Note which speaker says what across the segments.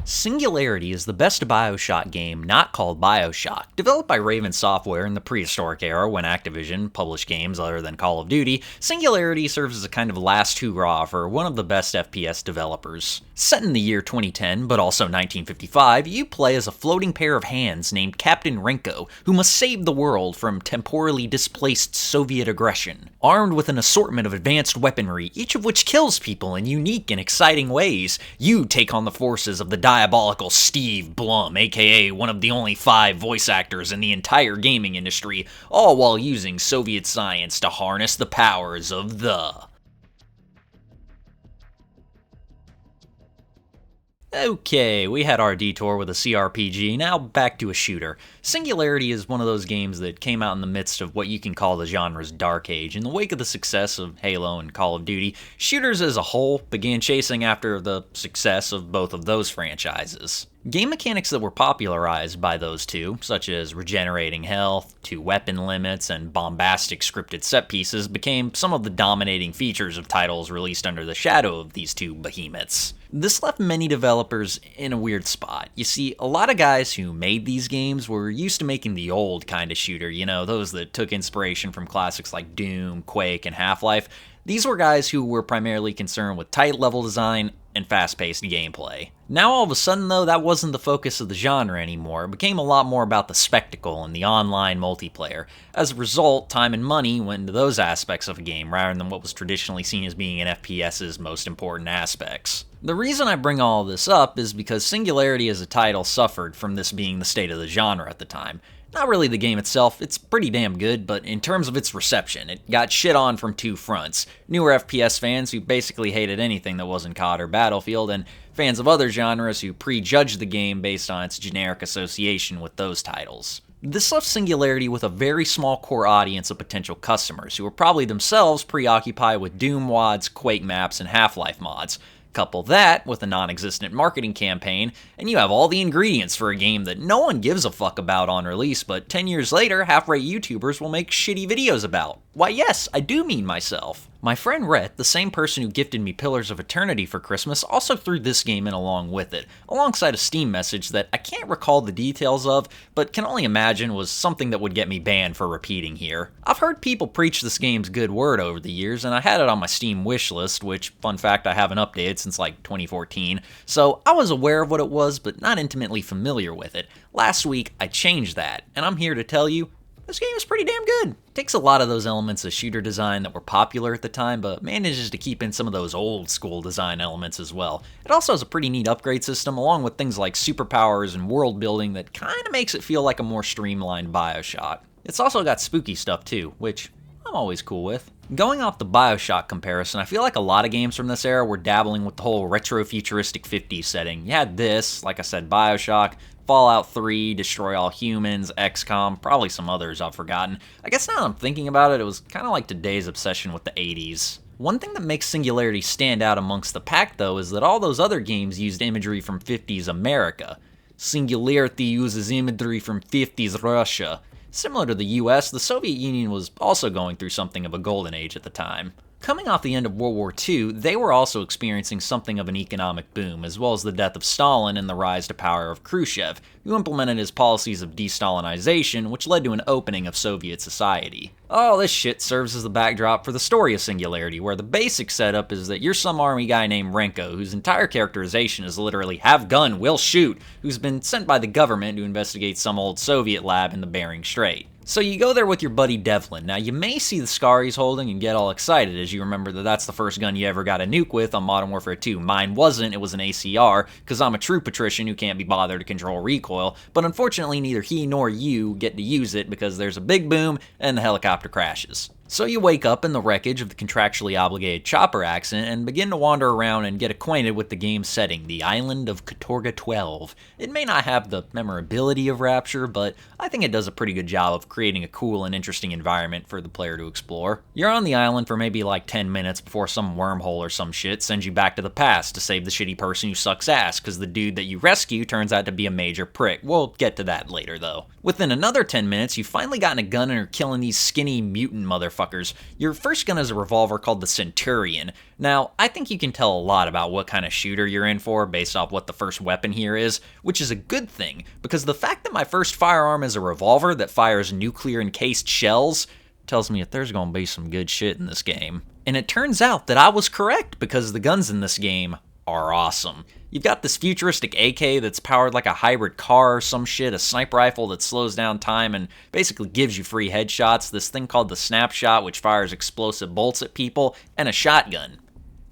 Speaker 1: Singularity is the best Bioshock game not called Bioshock. Developed by Raven Software in the prehistoric era when Activision published games other than Call of Duty, Singularity serves as a kind of last hurrah for one of the best FPS developers. Set in the year 2010, but also 1955, you play as a floating pair of hands named Captain Renko, who must save the world from temporally displaced Soviet aggression. Armed with an assortment of advanced weaponry, each of which kills people in unique and exciting ways, you take on the forces of the diabolical Steve Blum, aka one of the only 5 voice actors in the entire gaming industry, all while using Soviet science to harness the powers of the... Okay, we had our detour with a CRPG, now back to a shooter. Singularity is one of those games that came out in the midst of what you can call the genre's dark age. In the wake of the success of Halo and Call of Duty, shooters as a whole began chasing after the success of both of those franchises. Game mechanics that were popularized by those two, such as regenerating health, 2 weapon limits, and bombastic scripted set pieces, became some of the dominating features of titles released under the shadow of these two behemoths. This left many developers in a weird spot. You see, a lot of guys who made these games were used to making the old kind of shooter, those that took inspiration from classics like Doom, Quake, and Half-Life. These were guys who were primarily concerned with tight level design and fast-paced gameplay. Now all of a sudden though, that wasn't the focus of the genre anymore. It became a lot more about the spectacle and the online multiplayer. As a result, time and money went into those aspects of a game rather than what was traditionally seen as being an FPS's most important aspects. The reason I bring all this up is because Singularity as a title suffered from this being the state of the genre at the time. Not really the game itself, it's pretty damn good, but in terms of its reception, it got shit on from 2 fronts. Newer FPS fans who basically hated anything that wasn't COD or Battlefield, and fans of other genres who prejudged the game based on its generic association with those titles. This left Singularity with a very small core audience of potential customers, who were probably themselves preoccupied with Doom mods, Quake maps, and Half-Life mods. Couple that with a non-existent marketing campaign, and you have all the ingredients for a game that no one gives a fuck about on release, but 10 years later, half-rate YouTubers will make shitty videos about. Why yes, I do mean myself. My friend Rhett, the same person who gifted me Pillars of Eternity for Christmas, also threw this game in along with it, alongside a Steam message that I can't recall the details of, but can only imagine was something that would get me banned for repeating here. I've heard people preach this game's good word over the years, and I had it on my Steam wishlist, which, fun fact, I haven't updated since like 2014, so I was aware of what it was, but not intimately familiar with it. Last week, I changed that, and I'm here to tell you, this game is pretty damn good. It takes a lot of those elements of shooter design that were popular at the time, but manages to keep in some of those old school design elements as well. It also has a pretty neat upgrade system, along with things like superpowers and world building that kinda makes it feel like a more streamlined Bioshock. It's also got spooky stuff too, which I'm always cool with. Going off the Bioshock comparison, I feel like a lot of games from this era were dabbling with the whole retro-futuristic 50s setting. You had this, like I said, Bioshock, Fallout 3, Destroy All Humans, XCOM, probably some others I've forgotten. I guess now that I'm thinking about it, it was kind of like today's obsession with the 80s. One thing that makes Singularity stand out amongst the pack though is that all those other games used imagery from 50s America. Singularity uses imagery from 50s Russia. Similar to the US, the Soviet Union was also going through something of a golden age at the time. Coming off the end of World War II, they were also experiencing something of an economic boom, as well as the death of Stalin and the rise to power of Khrushchev, who implemented his policies of de-Stalinization, which led to an opening of Soviet society. All this shit serves as the backdrop for the story of Singularity, where the basic setup is that you're some army guy named Renko, whose entire characterization is literally have gun, will shoot, who's been sent by the government to investigate some old Soviet lab in the Bering Strait. So you go there with your buddy Devlin. Now you may see the scar he's holding and get all excited as you remember that that's the first gun you ever got a nuke with on Modern Warfare 2. Mine wasn't, it was an ACR, because I'm a true patrician who can't be bothered to control recoil, but unfortunately neither he nor you get to use it because there's a big boom and the helicopter crashes. So you wake up in the wreckage of the contractually obligated chopper accident and begin to wander around and get acquainted with the game's setting, the island of Katorga 12. It may not have the memorability of Rapture, but I think it does a pretty good job of creating a cool and interesting environment for the player to explore. You're on the island for maybe like 10 minutes before some wormhole or some shit sends you back to the past to save the shitty person who sucks ass, because the dude that you rescue turns out to be a major prick. We'll get to that later though. Within another 10 minutes, you've finally gotten a gun and are killing these skinny mutant motherfuckers motherfuckers. Your first gun is a revolver called the Centurion. Now, I think you can tell a lot about what kind of shooter you're in for based off what the first weapon here is, which is a good thing, because the fact that my first firearm is a revolver that fires nuclear-encased shells tells me that there's gonna be some good shit in this game. And it turns out that I was correct, because the guns in this game are awesome. You've got this futuristic AK that's powered like a hybrid car or some shit, a sniper rifle that slows down time and basically gives you free headshots, this thing called the snapshot which fires explosive bolts at people, and a shotgun.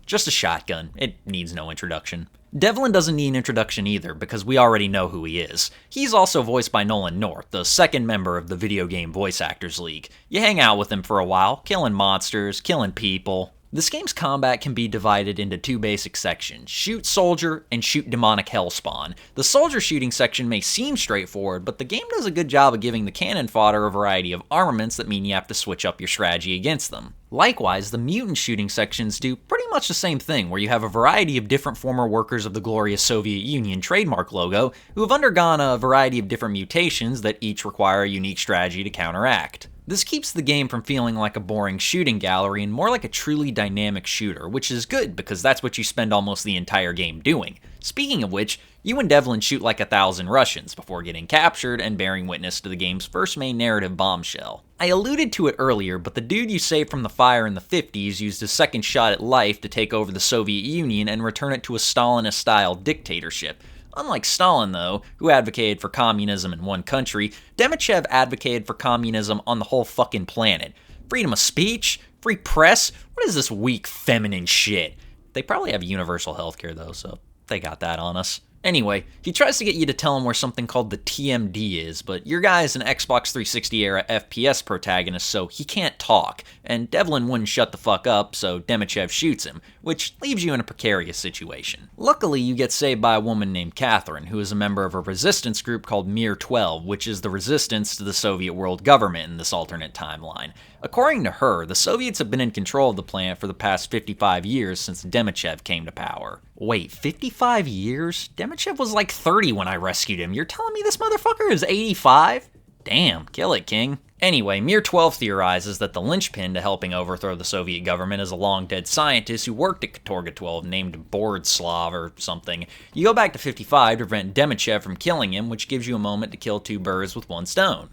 Speaker 1: Just a shotgun. It needs no introduction. Devlin doesn't need an introduction either, because we already know who he is. He's also voiced by Nolan North, the second member of the Video Game Voice Actors League. You hang out with him for a while, killing monsters, killing people. This game's combat can be divided into two basic sections, shoot soldier and shoot demonic hellspawn. The soldier shooting section may seem straightforward, but the game does a good job of giving the cannon fodder a variety of armaments that mean you have to switch up your strategy against them. Likewise, the mutant shooting sections do pretty much the same thing, where you have a variety of different former workers of the glorious Soviet Union trademark logo who have undergone a variety of different mutations that each require a unique strategy to counteract. This keeps the game from feeling like a boring shooting gallery and more like a truly dynamic shooter, which is good because that's what you spend almost the entire game doing. Speaking of which, you and Devlin shoot like 1,000 Russians before getting captured and bearing witness to the game's first main narrative bombshell. I alluded to it earlier, but the dude you saved from the fire in the 50s used his second shot at life to take over the Soviet Union and return it to a Stalinist-style dictatorship. Unlike Stalin, though, who advocated for communism in one country, Demichev advocated for communism on the whole fucking planet. Freedom of speech? Free press? What is this weak, feminine shit? They probably have universal healthcare, though, so they got that on us. Anyway, he tries to get you to tell him where something called the TMD is, but your guy is an Xbox 360-era FPS protagonist, so he can't talk, and Devlin wouldn't shut the fuck up, so Demichev shoots him, which leaves you in a precarious situation. Luckily, you get saved by a woman named Catherine, who is a member of a resistance group called Mir 12, which is the resistance to the Soviet world government in this alternate timeline. According to her, the Soviets have been in control of the planet for the past 55 years since Demichev came to power. Wait, 55 years? Demichev was like 30 when I rescued him. You're telling me this motherfucker is 85? Damn, kill it, King. Anyway, Mir 12 theorizes that the linchpin to helping overthrow the Soviet government is a long-dead scientist who worked at Katorga 12 named Borislov or something. You go back to 55 to prevent Demichev from killing him, which gives you a moment to kill two birds with one stone.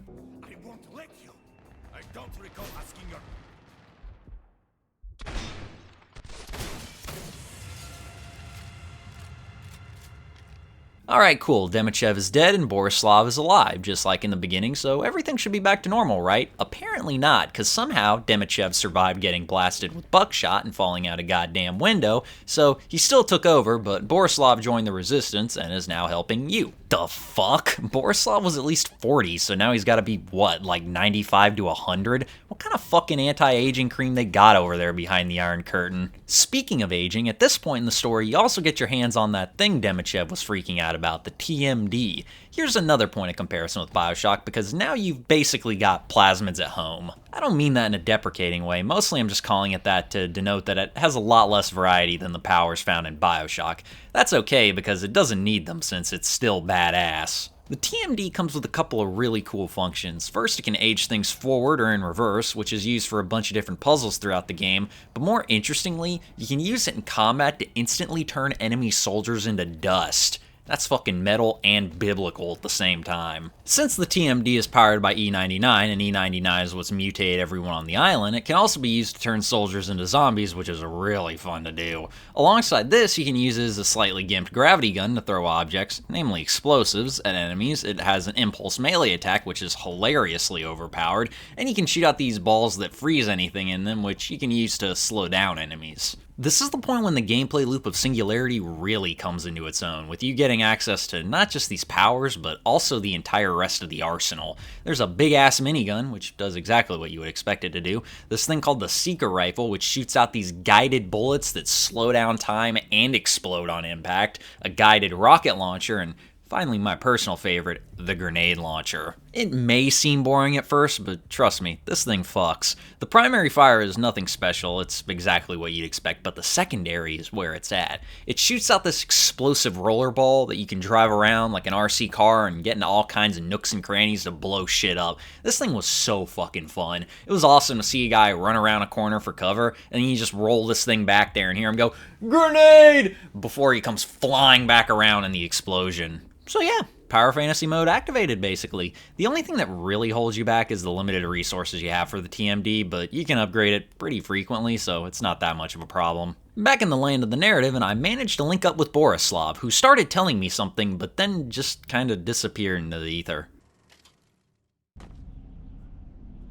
Speaker 1: Alright, cool, Demichev is dead and Borislov is alive, just like in the beginning, so everything should be back to normal, right? Apparently not, because somehow Demichev survived getting blasted with buckshot and falling out a goddamn window, so he still took over, but Borislov joined the resistance and is now helping you. The fuck? Borislov was at least 40, so now he's gotta be, what, like 95 to 100? What kind of fucking anti-aging cream they got over there behind the Iron Curtain? Speaking of aging, at this point in the story, you also get your hands on that thing Demichev was freaking out about, the TMD. Here's another point of comparison with Bioshock, because now you've basically got plasmids at home. I don't mean that in a deprecating way, mostly I'm just calling it that to denote that it has a lot less variety than the powers found in Bioshock. That's okay, because it doesn't need them since it's still badass. The TMD comes with a couple of really cool functions. First, it can age things forward or in reverse, which is used for a bunch of different puzzles throughout the game, but more interestingly, you can use it in combat to instantly turn enemy soldiers into dust. That's fucking metal and biblical at the same time. Since the TMD is powered by E99, and E99 is what's mutated everyone on the island, it can also be used to turn soldiers into zombies, which is really fun to do. Alongside this, you can use it as a slightly gimped gravity gun to throw objects, namely explosives, at enemies. It has an impulse melee attack, which is hilariously overpowered, and you can shoot out these balls that freeze anything in them, which you can use to slow down enemies. This is the point when the gameplay loop of Singularity really comes into its own, with you getting access to not just these powers, but also the entire rest of the arsenal. There's a big-ass minigun, which does exactly what you would expect it to do, this thing called the Seeker Rifle, which shoots out these guided bullets that slow down time and explode on impact, a guided rocket launcher, and finally my personal favorite, the grenade launcher. It may seem boring at first, but trust me, this thing fucks. The primary fire is nothing special, it's exactly what you'd expect, but the secondary is where it's at. It shoots out this explosive rollerball that you can drive around like an RC car and get into all kinds of nooks and crannies to blow shit up. This thing was so fucking fun. It was awesome to see a guy run around a corner for cover, and then you just roll this thing back there and hear him go, "Grenade!" before he comes flying back around in the explosion. So yeah, Power Fantasy mode activated, basically. The only thing that really holds you back is the limited resources you have for the TMD, but you can upgrade it pretty frequently, so it's not that much of a problem. Back in the land of the narrative, and I managed to link up with Borislov, who started telling me something, but then just kinda disappeared into the ether.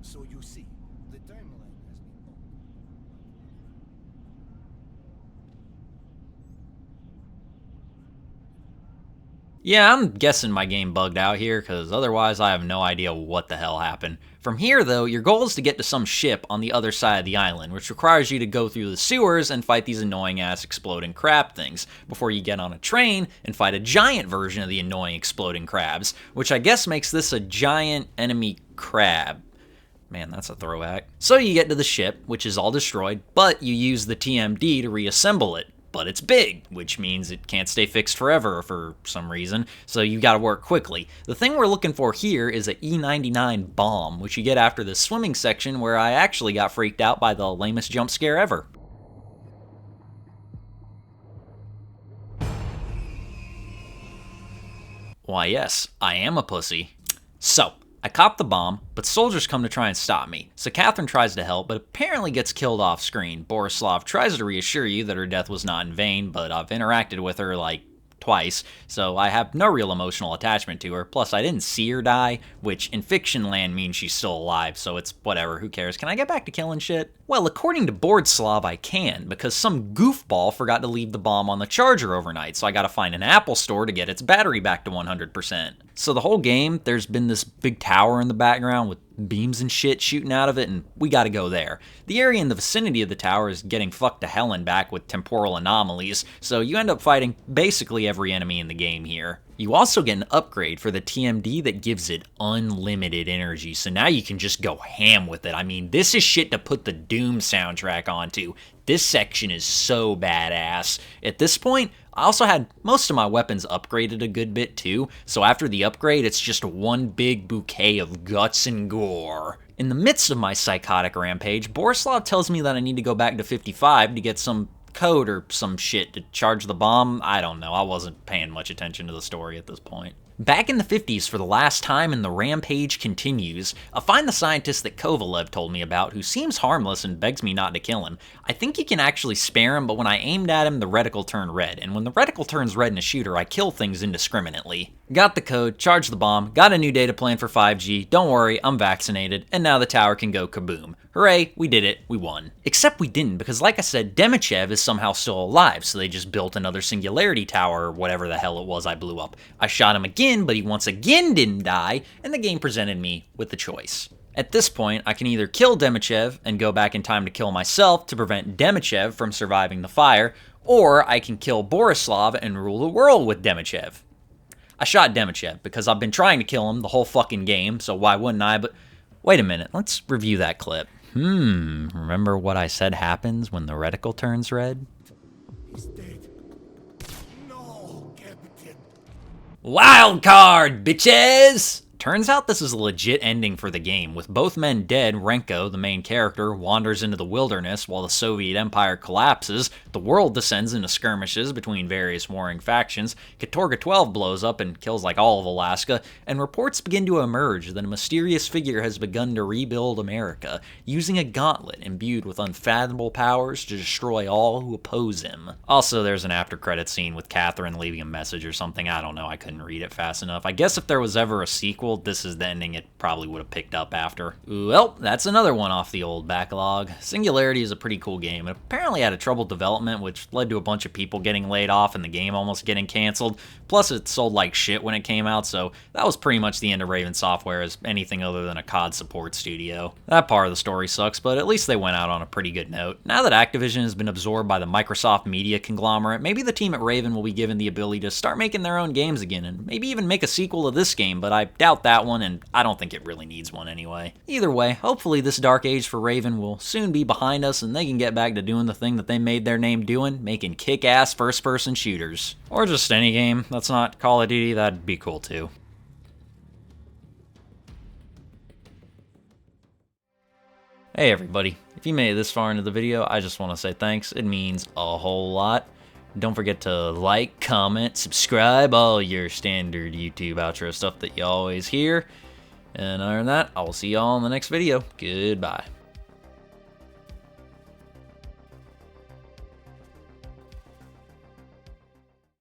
Speaker 2: So you see, the timeline has been altered.
Speaker 1: Yeah, I'm guessing my game bugged out here, because otherwise I have no idea what the hell happened. From here, though, your goal is to get to some ship on the other side of the island, which requires you to go through the sewers and fight these annoying-ass exploding crab things, before you get on a train and fight a giant version of the annoying exploding crabs, which I guess makes this a giant enemy crab. Man, that's a throwback. So you get to the ship, which is all destroyed, but you use the TMD to reassemble it. But it's big, which means it can't stay fixed forever for some reason, so you gotta work quickly. The thing we're looking for here is a E99 bomb, which you get after the swimming section where I actually got freaked out by the lamest jump scare ever. Why yes, I am a pussy. So, I cop the bomb, but soldiers come to try and stop me. So Catherine tries to help, but apparently gets killed off screen. Borislov tries to reassure you that her death was not in vain, but I've interacted with her like twice, so I have no real emotional attachment to her. Plus, I didn't see her die, which in fiction land means she's still alive, so it's whatever, who cares? Can I get back to killing shit? Well, according to Borislov, I can, because some goofball forgot to leave the bomb on the charger overnight, so I gotta find an Apple store to get its battery back to 100%. So the whole game, there's been this big tower in the background with beams and shit shooting out of it, and we gotta go there. The area in the vicinity of the tower is getting fucked to hell and back with temporal anomalies, so you end up fighting basically every enemy in the game here. You also get an upgrade for the TMD that gives it unlimited energy, so now you can just go ham with it. I mean, this is shit to put the Doom soundtrack onto. This section is so badass. At this point, I also had most of my weapons upgraded a good bit too, so after the upgrade, it's just one big bouquet of guts and gore. In the midst of my psychotic rampage, Borislav tells me that I need to go back to 55 to get some code or some shit to charge the bomb. I don't know, I wasn't paying much attention to the story at this point. Back in the 50s for the last time and the rampage continues, I find the scientist that Kovalev told me about who seems harmless and begs me not to kill him. I think you can actually spare him, but when I aimed at him, the reticle turned red, and when the reticle turns red in a shooter, I kill things indiscriminately. Got the code, charged the bomb, got a new data plan for 5G, don't worry, I'm vaccinated, and now the tower can go kaboom. Hooray, we did it, we won. Except we didn't, because like I said, Demichev is somehow still alive, so they just built another Singularity tower or whatever the hell it was I blew up. I shot him again, but he once again didn't die, and the game presented me with the choice. At this point, I can either kill Demichev and go back in time to kill myself to prevent Demichev from surviving the fire, or I can kill Borislav and rule the world with Demichev. I shot Demichev because I've been trying to kill him the whole fucking game, so why wouldn't I? But wait a minute, let's review that clip. Remember what I said happens when the reticle turns red?
Speaker 2: He's dead. No, Captain.
Speaker 1: Wild card, bitches! Turns out this is a legit ending for the game. With both men dead, Renko, the main character, wanders into the wilderness while the Soviet Empire collapses, the world descends into skirmishes between various warring factions, Katorga 12 blows up and kills like all of Alaska, and reports begin to emerge that a mysterious figure has begun to rebuild America, using a gauntlet imbued with unfathomable powers to destroy all who oppose him. Also, there's an after-credits scene with Catherine leaving a message or something. I don't know, I couldn't read it fast enough. I guess if there was ever a sequel, sequel, this is the ending it probably would have picked up after. Well, that's another one off the old backlog. Singularity is a pretty cool game. It apparently had a troubled development, which led to a bunch of people getting laid off and the game almost getting canceled. Plus, it sold like shit when it came out, so that was pretty much the end of Raven Software as anything other than a COD support studio. That part of the story sucks, but at least they went out on a pretty good note. Now that Activision has been absorbed by the Microsoft media conglomerate, maybe the team at Raven will be given the ability to start making their own games again, and maybe even make a sequel to this game, but I doubt that one, and I don't think it really needs one anyway. Either way, hopefully this dark age for Raven will soon be behind us and they can get back to doing the thing that they made their name doing, making kick-ass first-person shooters. Or just any game that's not Call of Duty, that'd be cool too. Hey everybody, if you made it this far into the video, I just want to say thanks. It means a whole lot. Don't forget to like, comment, subscribe, all your standard YouTube outro stuff that you always hear. And other than that, I will see y'all in the next video. Goodbye.